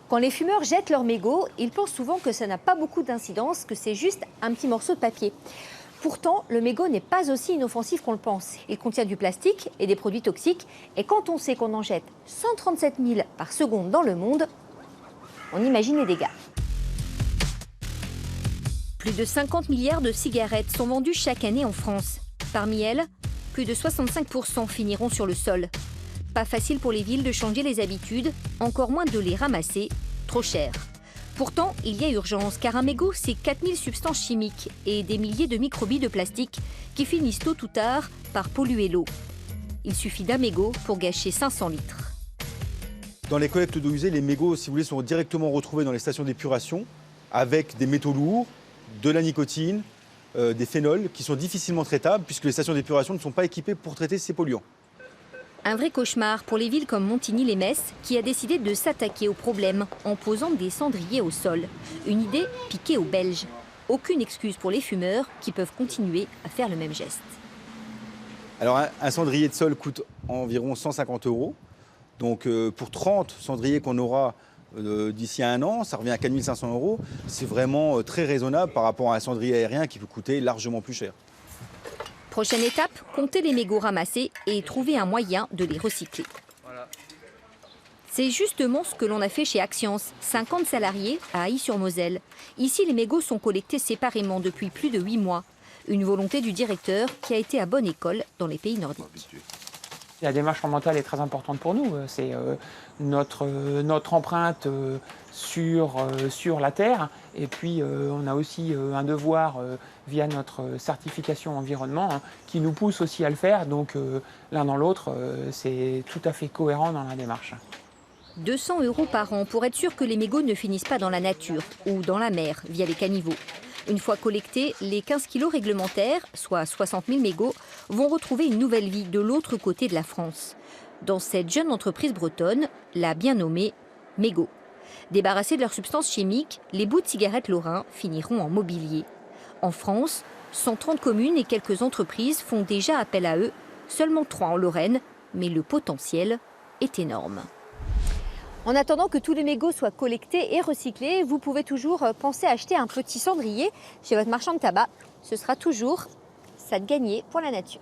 Quand les fumeurs jettent leurs mégots, ils pensent souvent que ça n'a pas beaucoup d'incidence, que c'est juste un petit morceau de papier. Pourtant, le mégot n'est pas aussi inoffensif qu'on le pense. Il contient du plastique et des produits toxiques. Et quand on sait qu'on en jette 137 000 par seconde dans le monde, on imagine les dégâts. Plus de 50 milliards de cigarettes sont vendues chaque année en France. Parmi elles, plus de 65% finiront sur le sol. Pas facile pour les villes de changer les habitudes, encore moins de les ramasser, trop cher. Pourtant, il y a urgence, car un mégot, c'est 4000 substances chimiques et des milliers de microbilles de plastique qui finissent tôt ou tard par polluer l'eau. Il suffit d'un mégot pour gâcher 500 litres. Dans les collectes d'eau usée, les mégots, si vous voulez, sont directement retrouvés dans les stations d'épuration avec des métaux lourds, de la nicotine, des phénols qui sont difficilement traitables puisque les stations d'épuration ne sont pas équipées pour traiter ces polluants. Un vrai cauchemar pour les villes comme Montigny-lès-Metz qui a décidé de s'attaquer au problème en posant des cendriers au sol. Une idée piquée aux Belges. Aucune excuse pour les fumeurs qui peuvent continuer à faire le même geste. Alors un cendrier de sol coûte environ 150 €. Donc pour 30 cendriers qu'on aura d'ici à un an, ça revient à 4 500 €. C'est vraiment très raisonnable par rapport à un cendrier aérien qui peut coûter largement plus cher. Prochaine étape, compter les mégots ramassés et trouver un moyen de les recycler. C'est justement ce que l'on a fait chez Axians, 50 salariés à Ailly-sur-Moselle. Ici, les mégots sont collectés séparément depuis plus de 8 mois. Une volonté du directeur qui a été à bonne école dans les pays nordiques. La démarche environnementale est très importante pour nous. C'est notre empreinte sur la Terre. Et puis, on a aussi un devoir via notre certification environnement qui nous pousse aussi à le faire. Donc, l'un dans l'autre, c'est tout à fait cohérent dans la démarche. 200 € par an pour être sûr que les mégots ne finissent pas dans la nature ou dans la mer via les caniveaux. Une fois collectés, les 15 kilos réglementaires, soit 60 000 mégots, vont retrouver une nouvelle vie de l'autre côté de la France. Dans cette jeune entreprise bretonne, la bien nommée Mégot. Débarrassés de leurs substances chimiques, les bouts de cigarettes lorrains finiront en mobilier. En France, 130 communes et quelques entreprises font déjà appel à eux, seulement 3 en Lorraine, mais le potentiel est énorme. En attendant que tous les mégots soient collectés et recyclés, vous pouvez toujours penser à acheter un petit cendrier chez votre marchand de tabac. Ce sera toujours ça de gagner pour la nature.